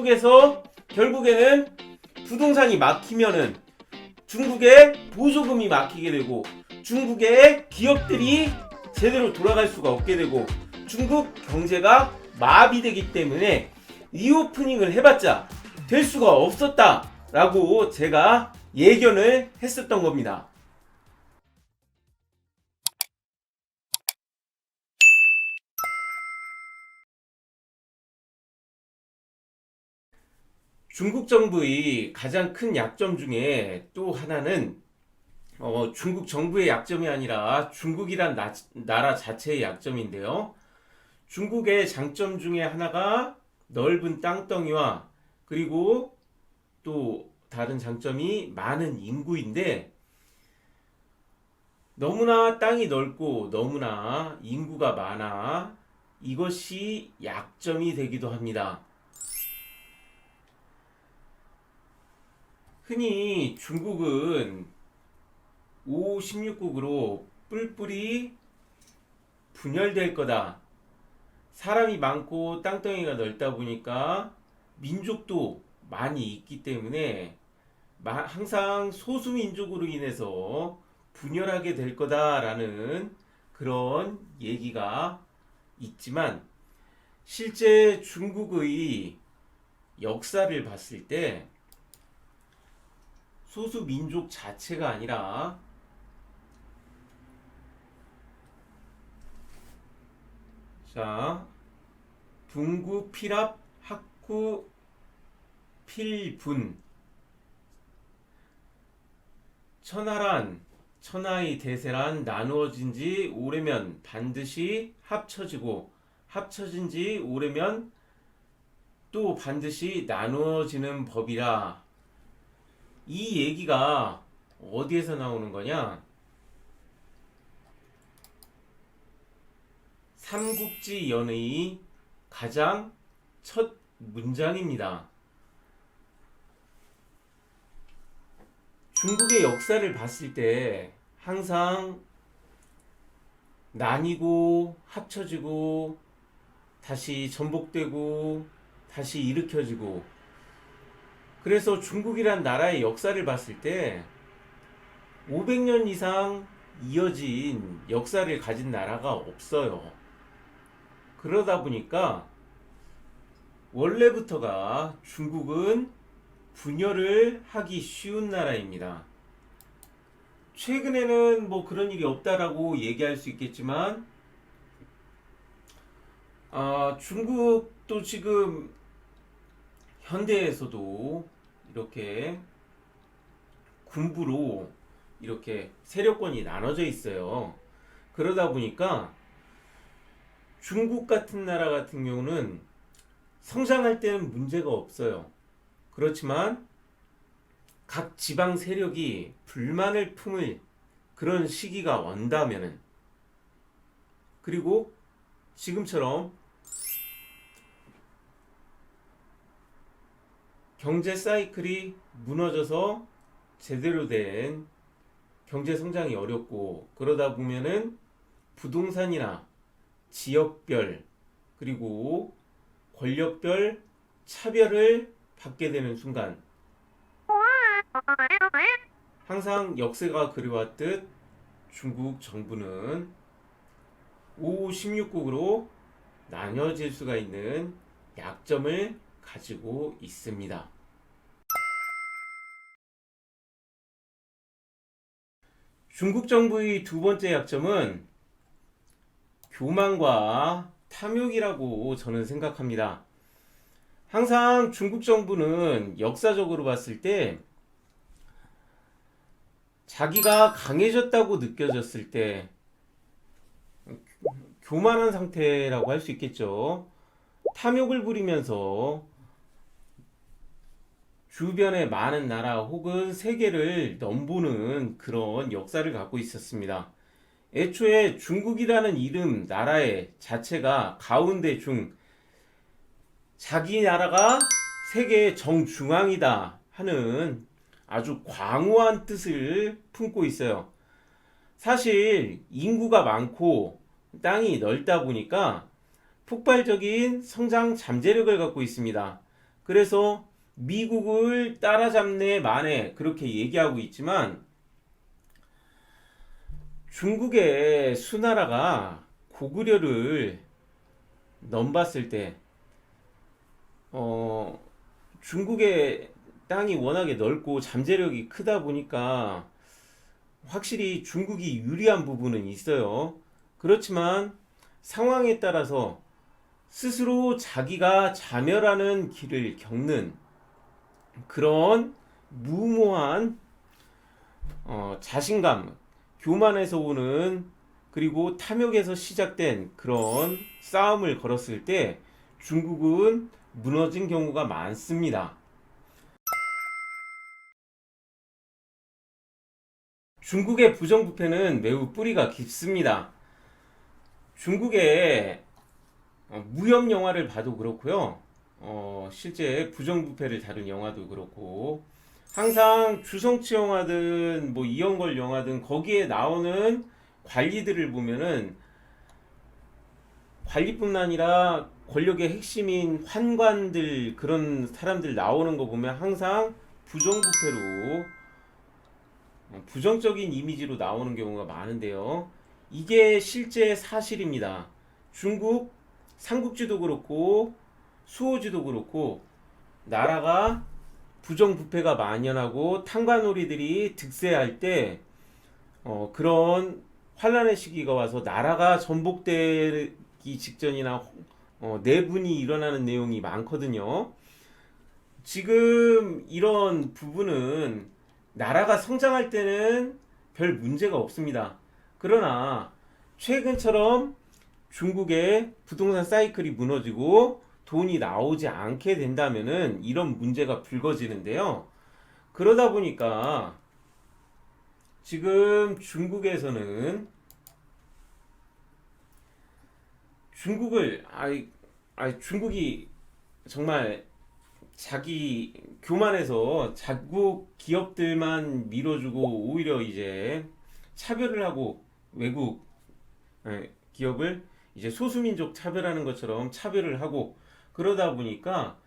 중국에서 결국에는 부동산이 막히면은 중국의 보조금이 막히게 되고 중국의 기업들이 제대로 돌아갈 수가 없게 되고 중국 경제가 마비되기 때문에 리오프닝을 해봤자 될 수가 없었다라고 제가 예견을 했었던 겁니다. 중국 정부의 가장 큰 약점 중에 또 하나는 중국 정부의 약점이 아니라 중국이란 나라 자체의 약점인데요. 중국의 장점 중에 하나가 넓은 땅덩이와 그리고 또 다른 장점이 많은 인구인데 너무나 땅이 넓고 너무나 인구가 많아 이것이 약점이 되기도 합니다. 흔히 중국은 5, 16국으로 뿔뿔이 분열될 거다. 사람이 많고 땅덩이가 넓다 보니까 민족도 많이 있기 때문에 항상 소수민족으로 인해서 분열하게 될 거다라는 그런 얘기가 있지만 실제 중국의 역사를 봤을 때 소수민족 자체가 아니라 둥구 필합 학구 필분 천하의 대세란 나누어진 지 오래면 반드시 합쳐지고 합쳐진 지 오래면 또 반드시 나누어지는 법이라. 이 얘기가 어디에서 나오는 거냐? 삼국지연의 가장 첫 문장입니다. 중국의 역사를 봤을 때 항상 나뉘고 합쳐지고 다시 전복되고 다시 일으켜지고 그래서 중국이란 나라의 역사를 봤을 때 500년 이상 이어진 역사를 가진 나라가 없어요. 그러다 보니까 원래부터가 중국은 분열을 하기 쉬운 나라입니다. 최근에는 뭐 그런 일이 없다라고 얘기할 수 있겠지만 중국도 지금 현대에서도 이렇게 군부로 이렇게 세력권이 나눠져 있어요. 그러다 보니까 중국 같은 나라 같은 경우는 성장할 때는 문제가 없어요. 그렇지만 각 지방 세력이 불만을 품을 그런 시기가 온다면은 그리고 지금처럼 경제 사이클이 무너져서 제대로 된 경제 성장이 어렵고 그러다 보면은 부동산이나 지역별 그리고 권력별 차별을 받게 되는 순간 항상 역사가 그려왔듯 중국 정부는 5, 16국으로 나뉘어질 수가 있는 약점을 가지고 있습니다. 중국 정부의 두 번째 약점은 교만과 탐욕이라고 저는 생각합니다. 항상 중국 정부는 역사적으로 봤을 때 자기가 강해졌다고 느껴졌을 때 교만한 상태라고 할 수 있겠죠. 탐욕을 부리면서 주변의 많은 나라 혹은 세계를 넘보는 그런 역사를 갖고 있었습니다. 애초에 중국이라는 이름 나라의 자체가 가운데 중 자기 나라가 세계의 정중앙이다 하는 아주 광호한 뜻을 품고 있어요. 사실 인구가 많고 땅이 넓다 보니까 폭발적인 성장 잠재력을 갖고 있습니다. 그래서 미국을 따라잡네 마네 그렇게 얘기하고 있지만 중국의 수나라가 고구려를 넘봤을 때 어, 중국의 땅이 워낙에 넓고 잠재력이 크다 보니까 확실히 중국이 유리한 부분은 있어요. 그렇지만 상황에 따라서 스스로 자기가 자멸하는 길을 겪는 그런 무모한 자신감, 교만에서 오는 그리고 탐욕에서 시작된 그런 싸움을 걸었을 때 중국은 무너진 경우가 많습니다. 중국의 부정부패는 매우 뿌리가 깊습니다. 중국의 무협 영화를 봐도 그렇고요. 실제 부정부패를 다룬 영화도 그렇고 항상 주성치 영화든 뭐 이영걸 영화든 거기에 나오는 관리들을 보면은 관리뿐 아니라 권력의 핵심인 환관들 그런 사람들 나오는 거 보면 항상 부정부패로 부정적인 이미지로 나오는 경우가 많은데요. 이게 실제 사실입니다. 중국 삼국지도 그렇고 수호지도 그렇고 나라가 부정부패가 만연하고 탕관오리들이 득세할 때 그런 환란의 시기가 와서 나라가 전복되기 직전이나 내분이 일어나는 내용이 많거든요. 지금 이런 부분은 나라가 성장할 때는 별 문제가 없습니다. 그러나 최근처럼 중국의 부동산 사이클이 무너지고 돈이 나오지 않게 된다면은 이런 문제가 불거지는데요. 그러다 보니까 지금 중국에서는 중국이 정말 자기 교만해서 자국 기업들만 밀어주고 오히려 이제 차별을 하고 외국 기업을 이제 소수민족 차별하는 것처럼 차별을 하고 그러다 보니까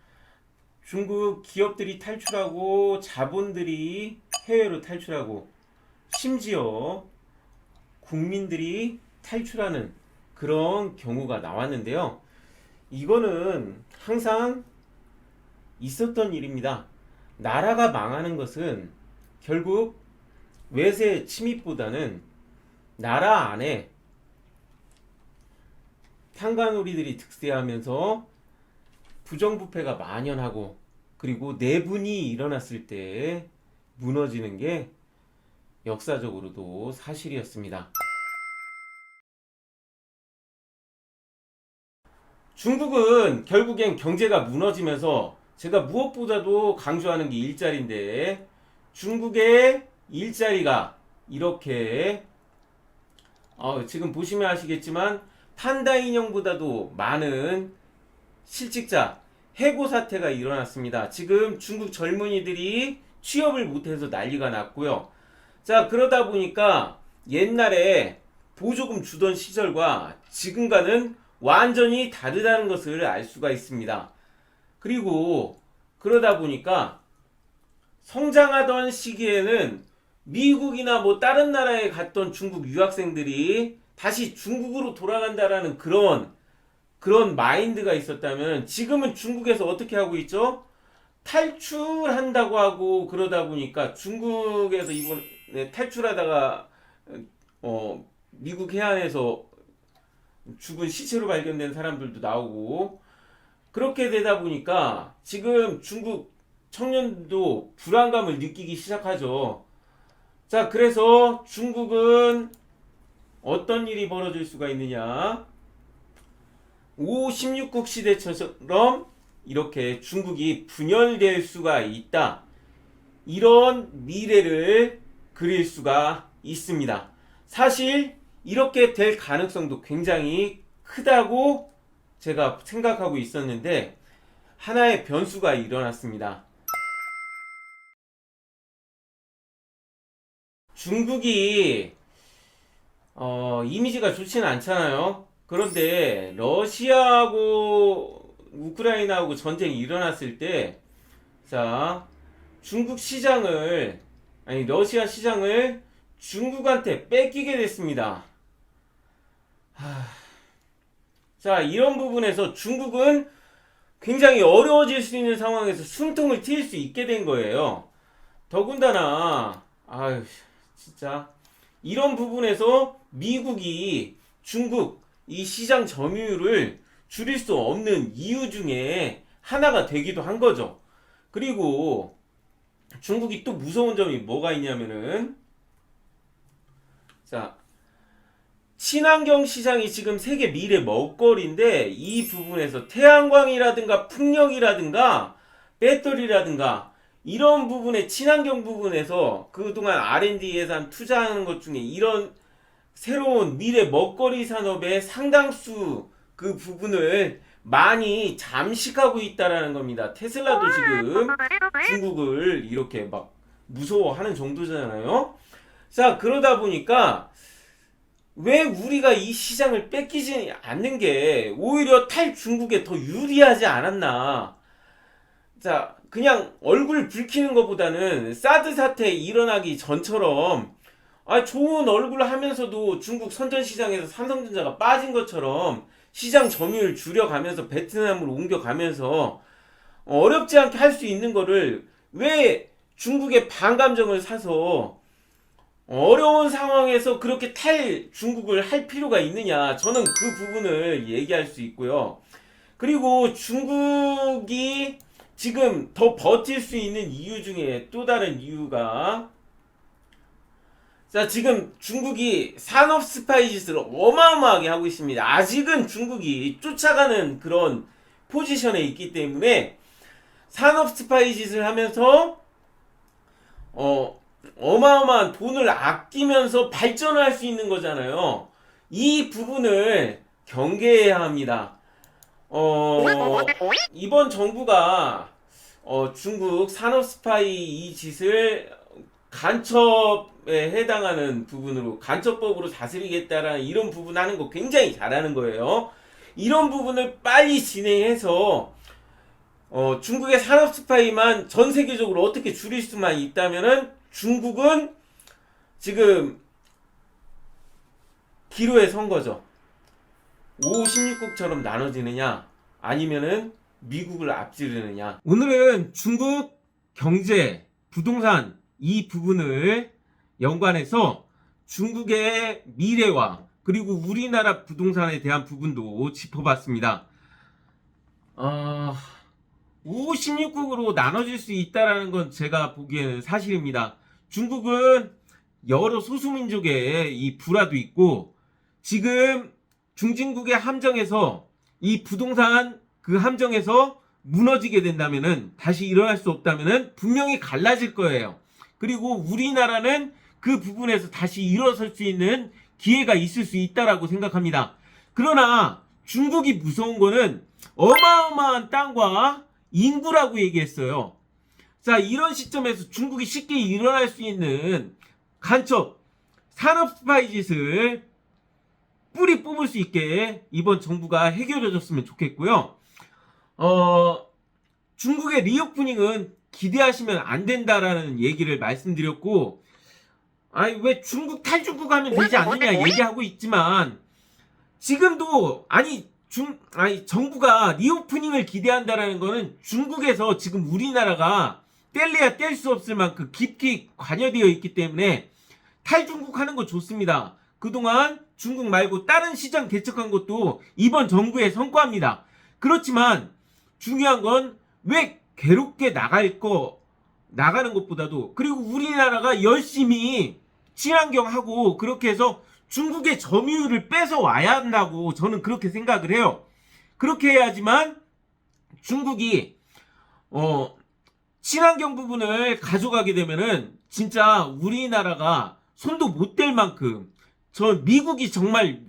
중국 기업들이 탈출하고 자본들이 해외로 탈출하고 심지어 국민들이 탈출하는 그런 경우가 나왔는데요. 이거는 항상 있었던 일입니다. 나라가 망하는 것은 결국 외세 침입보다는 나라 안에 탕관오리들이 득세하면서 부정부패가 만연하고 그리고 내분이 일어났을 때 무너지는 게 역사적으로도 사실이었습니다. 중국은 결국엔 경제가 무너지면서 제가 무엇보다도 강조하는 게 일자리인데 중국의 일자리가 이렇게 지금 보시면 아시겠지만 판다 인형보다도 많은 실직자 해고 사태가 일어났습니다. 지금 중국 젊은이들이 취업을 못해서 난리가 났고요. 자, 그러다 보니까 옛날에 보조금 주던 시절과 지금과는 완전히 다르다는 것을 알 수가 있습니다. 그리고 그러다 보니까 성장하던 시기에는 미국이나 뭐 다른 나라에 갔던 중국 유학생들이 다시 중국으로 돌아간다라는 그런 마인드가 있었다면 지금은 중국에서 어떻게 하고 있죠? 탈출한다고 하고 그러다 보니까 중국에서 이번에 탈출하다가 미국 해안에서 죽은 시체로 발견된 사람들도 나오고 그렇게 되다 보니까 지금 중국 청년도 불안감을 느끼기 시작하죠. 자, 그래서 중국은 어떤 일이 벌어질 수가 있느냐? 16국 시대처럼 이렇게 중국이 분열될 수가 있다. 이런 미래를 그릴 수가 있습니다. 사실 이렇게 될 가능성도 굉장히 크다고 제가 생각하고 있었는데 하나의 변수가 일어났습니다. 중국이 이미지가 좋지는 않잖아요. 그런데 러시아하고 우크라이나하고 전쟁이 일어났을 때, 자, 중국 시장을, 아니, 러시아 시장을 중국한테 뺏기게 됐습니다. 자, 이런 부분에서 중국은 굉장히 어려워질 수 있는 상황에서 숨통을 트일 수 있게 된 거예요. 더군다나, 아유, 진짜. 이런 부분에서 미국이 중국 이 시장 점유율을 줄일 수 없는 이유 중에 하나가 되기도 한 거죠. 그리고 중국이 또 무서운 점이 뭐가 있냐면은, 자, 친환경 시장이 지금 세계 미래 먹거리인데, 이 부분에서 태양광이라든가 풍력이라든가 배터리라든가 이런 부분의 친환경 부분에서 그동안 R&D 예산 투자하는 것 중에 이런 새로운 미래 먹거리 산업의 상당수 그 부분을 많이 잠식하고 있다라는 겁니다. 테슬라도 지금 중국을 이렇게 막 무서워하는 정도잖아요. 자, 그러다 보니까 왜 우리가 이 시장을 뺏기지 않는 게 오히려 탈중국에 더 유리하지 않았나. 자, 그냥 얼굴 붉히는 것보다는 사드 사태 일어나기 전처럼 좋은 얼굴 하면서도 중국 선전시장에서 삼성전자가 빠진 것처럼 시장 점유율 줄여가면서 베트남으로 옮겨가면서 어렵지 않게 할 수 있는 거를 왜 중국의 반감정을 사서 어려운 상황에서 그렇게 중국을 할 필요가 있느냐. 저는 그 부분을 얘기할 수 있고요. 그리고 중국이 지금 더 버틸 수 있는 이유 중에 또 다른 이유가, 자, 지금 중국이 산업 스파이 짓을 어마어마하게 하고 있습니다. 아직은 중국이 쫓아가는 그런 포지션에 있기 때문에 산업 스파이 짓을 하면서 어마어마한 돈을 아끼면서 발전을 할 수 있는 거잖아요. 이 부분을 경계해야 합니다. 이번 정부가 중국 산업 스파이 이 짓을 간첩에 해당하는 부분으로 간첩법으로 다스리겠다라는 이런 부분 하는 거 굉장히 잘하는 거예요. 이런 부분을 빨리 진행해서 중국의 산업 스파이만 전 세계적으로 어떻게 줄일 수만 있다면은 중국은 지금 기로에 선 거죠. 5, 16국처럼 나눠지느냐 아니면은 미국을 앞지르느냐. 오늘은 중국 경제, 부동산 이 부분을 연관해서 중국의 미래와 그리고 우리나라 부동산에 대한 부분도 짚어봤습니다. 5, 16국으로 나눠질 수 있다는 건 제가 보기에는 사실입니다. 중국은 여러 소수민족의 이 불화도 있고 지금 중진국의 함정에서 이 부동산 그 함정에서 무너지게 된다면은 다시 일어날 수 없다면은 분명히 갈라질 거예요. 그리고 우리나라는 그 부분에서 다시 일어설 수 있는 기회가 있을 수 있다라고 생각합니다. 그러나 중국이 무서운 거는 어마어마한 땅과 인구라고 얘기했어요. 자, 이런 시점에서 중국이 쉽게 일어날 수 있는 간첩, 산업 스파이 짓을 뿌리 뽑을 수 있게 이번 정부가 해결해줬으면 좋겠고요. 중국의 리오프닝은 기대하시면 안 된다라는 얘기를 말씀드렸고, 왜 중국 탈중국 하면 되지 않느냐 얘기하고 있지만, 지금도, 정부가 리오프닝을 기대한다라는 거는 중국에서 지금 우리나라가 뗄래야 뗄 수 없을 만큼 깊이 관여되어 있기 때문에 탈중국 하는 거 좋습니다. 그동안 중국 말고 다른 시장 개척한 것도 이번 정부의 성과입니다. 그렇지만 중요한 건 왜 괴롭게 나가는 것보다도 그리고 우리나라가 열심히 친환경하고 그렇게 해서 중국의 점유율을 뺏어와야 한다고 저는 그렇게 생각을 해요. 그렇게 해야지만 중국이 친환경 부분을 가져가게 되면은 진짜 우리나라가 손도 못 댈 만큼 미국이 정말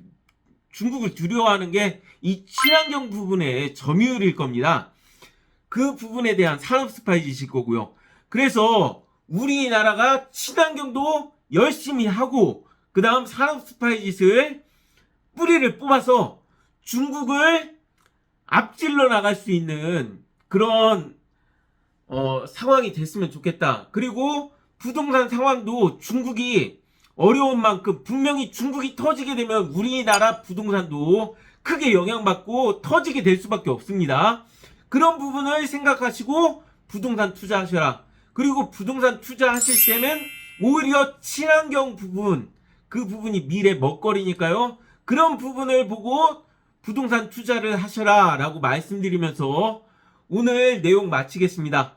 중국을 두려워하는 게 이 친환경 부분의 점유율일 겁니다. 그 부분에 대한 산업 스파이 짓일 거고요. 그래서 우리나라가 친환경도 열심히 하고 그 다음 산업 스파이 짓을 뿌리를 뽑아서 중국을 앞질러 나갈 수 있는 그런 상황이 됐으면 좋겠다. 그리고 부동산 상황도 중국이 어려운 만큼 분명히 중국이 터지게 되면 우리나라 부동산도 크게 영향받고 터지게 될 수밖에 없습니다. 그런 부분을 생각하시고 부동산 투자하셔라. 그리고 부동산 투자하실 때는 오히려 친환경 부분, 그 부분이 미래 먹거리니까요. 그런 부분을 보고 부동산 투자를 하셔라 라고 말씀드리면서 오늘 내용 마치겠습니다.